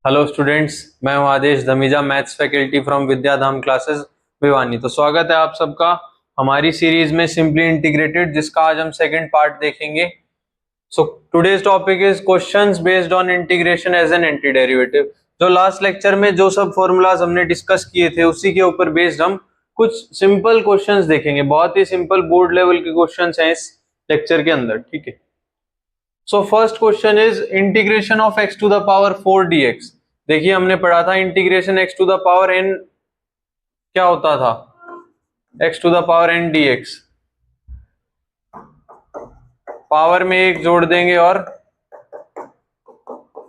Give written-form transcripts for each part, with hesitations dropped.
Hello students, मैं हूं Aadesh Dhamija, maths faculty from Vidyadham classes Bhiwani. तो स्वागत है आप सबका हमारी सीरीज में सिंपली इंटीग्रेटेड, जिसका आज हम सेकंड पार्ट देखेंगे। So today's topic is questions based on integration as an anti derivative. जो लास्ट लेक्चर में जो सब फॉर्मूलाज हमने डिस्कस किए थे उसी के ऊपर बेस्ड हम कुछ सिंपल क्वेश्चंस देखेंगे। बहुत ही सिंपल बोर्ड लेवल के क्वेश्चंस हैं इस लेक्चर के अंदर, ठीक है। So first question is integration of x to the power 4 dx। देखिए, हमने पढ़ा था integration x to the power n क्या होता था, x to the power n dx। Power में एक जोड़ देंगे और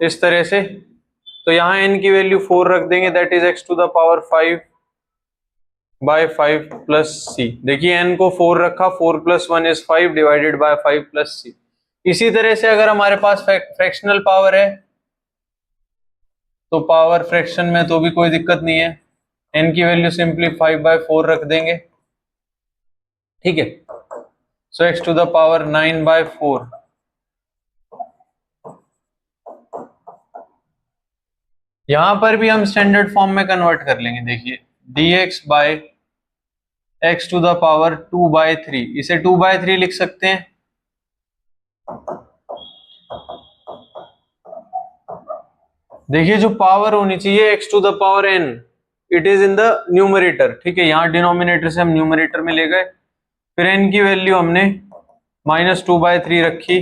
इस तरह से, तो यहां n की वैल्यू 4 रख देंगे, that is x to the power 5 by 5 plus c। देखिए n को 4 रखा, 4 plus 1 is 5 divided by 5 plus c। इसी तरह से अगर हमारे पास फ्रैक्शनल पावर है तो पावर फ्रैक्शन में तो भी कोई दिक्कत नहीं है, n की वैल्यू सिंपली 5/4 रख देंगे, ठीक है। सो x टू द पावर 9/4। यहां पर भी हम स्टैंडर्ड फॉर्म में कन्वर्ट कर लेंगे। देखिए dx by x to the power 2/3, इसे 2/3 लिख सकते हैं। देखिए जो पावर होनी चाहिए x to the power n, it is in the numerator, ठीक है। यहां डिनोमिनेटर से हम न्यूमरेटर में ले गए, फिर n की वैल्यू हमने -2/3 रखी,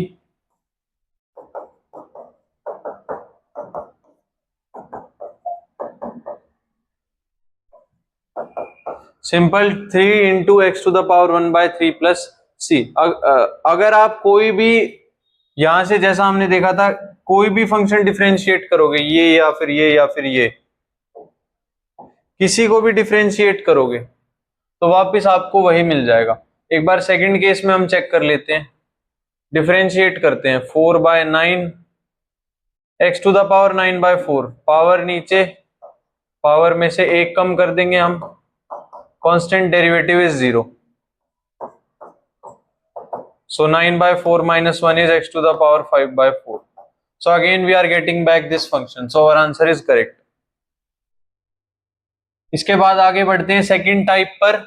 simple 3 into x to the power 1/3 plus c. अगर आप कोई भी यहां से, जैसा हमने देखा था, कोई भी फंक्शन डिफरेंशिएट करोगे, ये या फिर ये या फिर ये, किसी को भी डिफरेंशिएट करोगे तो वापस आपको वही मिल जाएगा। एक बार सेकंड केस में हम चेक कर लेते हैं, डिफरेंशिएट करते हैं। 4/9 x to the power 9/4, power नीचे, पावर में से एक कम कर देंगे हम, constant derivative is 0। So 9/4 minus 1 is x to the power 5/4. So again we are getting back this function. So our answer is correct. इसके बाद आगे बढ़ते हैं सेकंड टाइप पर।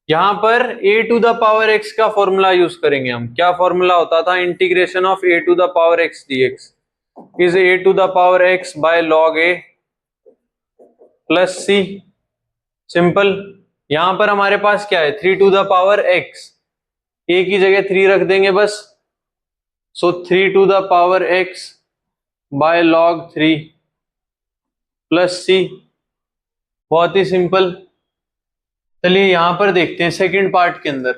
यहां पर a to the power x का फॉर्मूला यूज करेंगे हम। क्या फॉर्मूला होता था? Integration of a to the power x dx is a to the power x by log a plus c। Simple, यहां पर हमारे पास क्या है? 3 to the power x, a की जगह 3 रख देंगे बस। So 3 to the power x by log 3 plus c। बहुत ही सिंपल। चलिए यहां पर देखते हैं सेकंड पार्ट के अंदर,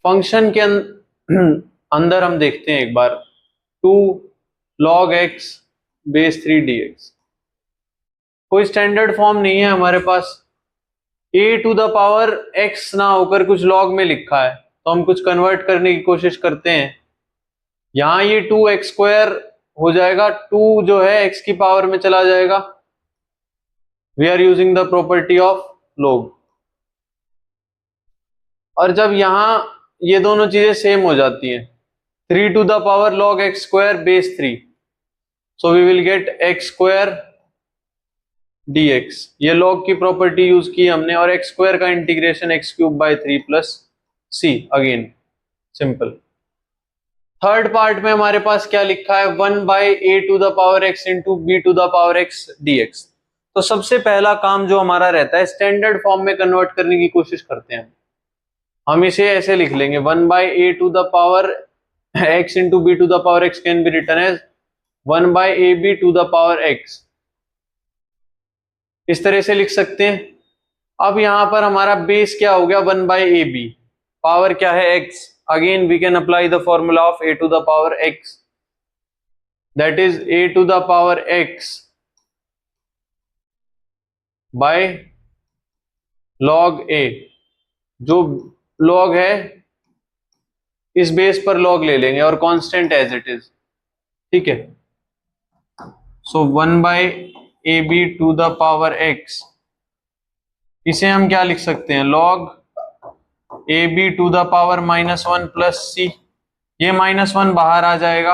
फंक्शन के अंदर हम देखते हैं एक बार 2 log x बेस 3 dx। कोई स्टैंडर्ड फॉर्म नहीं है हमारे पास, a to the power x ना होकर कुछ log में लिखा है, तो हम कुछ कन्वर्ट करने की कोशिश करते हैं। यहां ये 2x² हो जाएगा, 2 जो है x की पावर में चला जाएगा। We are using the property of log। और जब यहां ये दोनों चीजें सेम हो जाती हैं, 3 to the power log x² base 3, so we will get x² dx। ये log की प्रॉपर्टी यूज की हमने, और x² का integration x³/3 plus c। Again simple. Third part में हमारे पास क्या लिखा है? 1/a to the power x into b to the power x dx। तो सबसे पहला काम जो हमारा रहता है, स्टैंडर्ड फॉर्म में कन्वर्ट करने की कोशिश करते हैं। हम इसे ऐसे लिख लेंगे, 1/a to the power x into b to the power x can be written as 1/ab to the power x। इस तरह से लिख सकते हैं। अब यहां पर हमारा बेस क्या हो गया? 1/ab, पावर क्या है? x। Again we can apply the formula of a to the power x, that is a to the power x by log a। जो log है इस बेस पर log ले लेंगे और कांस्टेंट एज इट इज, ठीक है। So 1/ab to the power x, इसे हम क्या लिख सकते हैं? log ab टू द पावर -1 प्लस c। ये -1 बाहर आ जाएगा,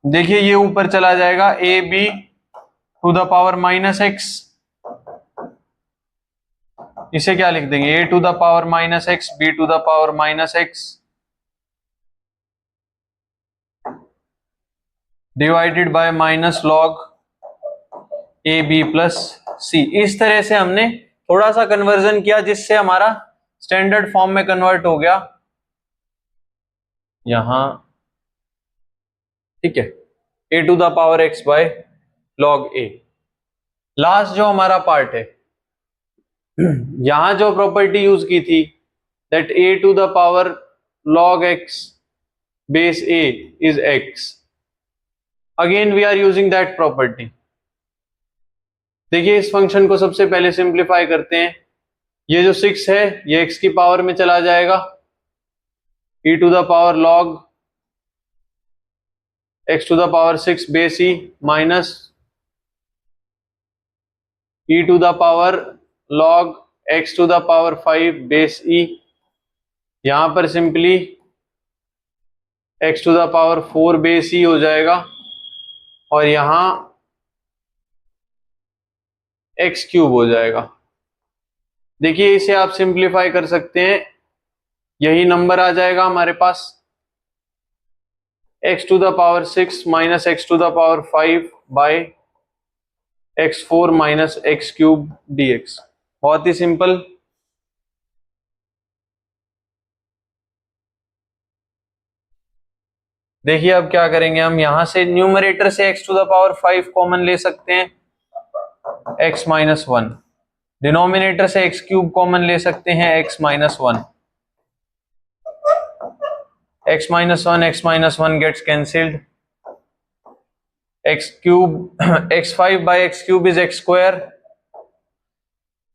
देखिए ये ऊपर चला जाएगा a b to the power minus x, इसे क्या लिख देंगे, a to the power minus x b to the power minus x divided by minus log a b plus c. इस तरह से हमने थोड़ा सा कन्वर्जन किया जिससे हमारा स्टैंडर्ड फॉर्म में कन्वर्ट हो गया यहां, ठीक है, a to the power x by log a. Last जो हमारा पार्ट है, यहां जो प्रॉपर्टी यूज की थी that a to the power log x base a is x, again we are using that property। देखिए इस फंक्शन को सबसे पहले सिंप्लीफाई करते हैं, ये जो 6 है ये x की पावर में चला जाएगा, e to the power log x to the power 6 base e minus e to the power log x to the power 5 base e, यहां पर simply x to the power 4 base e हो जाएगा और यहां x cube हो जाएगा। देखिए इसे आप सिंप्लीफाई कर सकते हैं, यही नंबर आ जाएगा हमारे पास, x to the power 6 minus x to the power 5 by x4 minus x cube dx। बहुत ही सिंपल। देखिए अब क्या करेंगे, हम यहां से न्यूमरेटर से x to the power 5 common ले सकते हैं, x माइनस 1, डिनोमिनेटर से x क्यूब कॉमन ले सकते हैं, x minus 1, x minus 1 gets cancelled, x cube x5 by x cube is x square,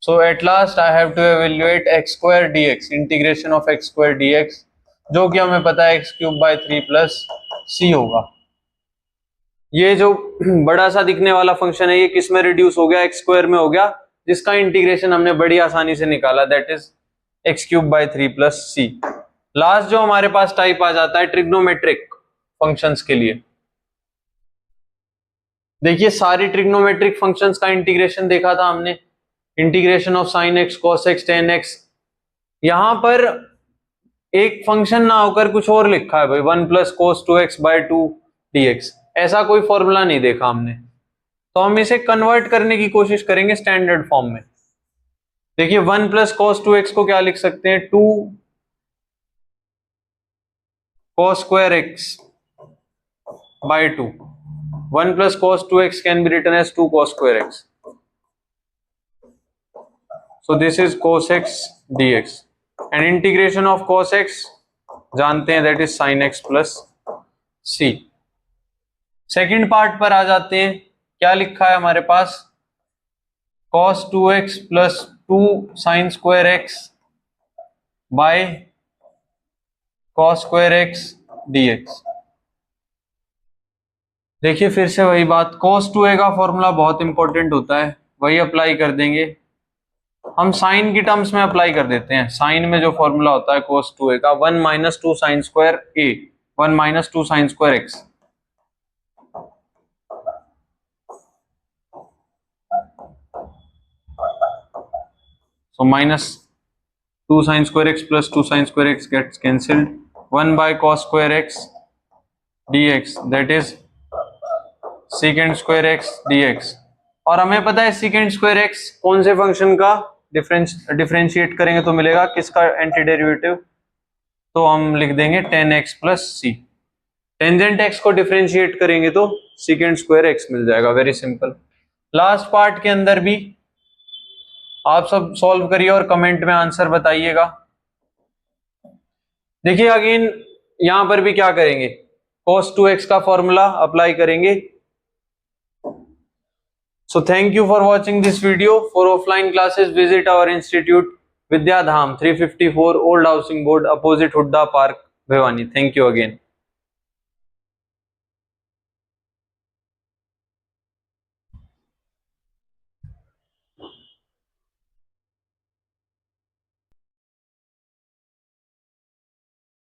so at last I have to evaluate x square dx, integration of x square dx, जो कि हमें पता है x cube by 3 plus C होगा। ये जो बड़ा सा दिखने वाला फंक्शन है ये किस में रिड्यूस हो गया, x स्क्वायर में हो गया, जिसका इंटीग्रेशन हमने बड़ी आसानी से निकाला, that is x cube by 3 plus C. Last जो हमारे पास टाइप आ जाता है ट्रिग्नोमेट्रिक फंक्शंस के लिए। देखिए सारी ट्रिग्नोमेट्रिक फंक्शंस का इंटीग्रेशन देखा था हमने, integration of sine x cos x ten x. यहां पर एक फंक्शन ना होकर कुछ और लिखा है भाई, 1 plus cos 2x bye 2 dx, ऐसा कोई फॉर्मूला नहीं देखा हमने, तो हम इसे कन्वर्ट करने की कोशिश करेंगे स्टैंडर्ड फॉर्म में। देखिए 1 प्लस कोस 2x को क्या लिख सकते हैं, 2 cos square x by 2, 1 plus cos 2x can be written as 2 cos square x, so this is cos x dx and integration of cos x जानते हैं, that is sin x plus c। Second part पर आ जाते हैं, क्या लिखा है हमारे पास, cos 2x plus 2 sin square x by cos square x dx। देखिए फिर से वही बात, cos 2a का फॉर्मूला बहुत इंपॉर्टेंट होता है, वही अप्लाई कर देंगे, हम साइन की टर्म्स में अप्लाई कर देते हैं। साइन में जो फॉर्मूला होता है cos 2a का, 1 minus 2 sine square a, 1 minus 2 sine square x, so minus 2 sin square x plus 2 sin square x gets cancelled, 1 by cos square x dx, that is secant square x dx। और हमें पता है secant square x कौन से function का differentiate करेंगे तो मिलेगा, किसका एंटी डेरिवेटिव, तो हम लिख देंगे tan x plus c। Tangent x को डिफरेंशिएट करेंगे तो secant square x मिल जाएगा, वेरी सिंपल। लास्ट पार्ट के अंदर भी आप सब सॉल्व करिए और कमेंट में आंसर बताइएगा। देखिए अगेन यहां पर भी क्या करेंगे, cos 2x का फॉर्मूला अप्लाई करेंगे। So thank you for watching this video. For offline classes visit our institute Vidyadham 354 old housing board opposite Huda park Bhiwani. Thank you again.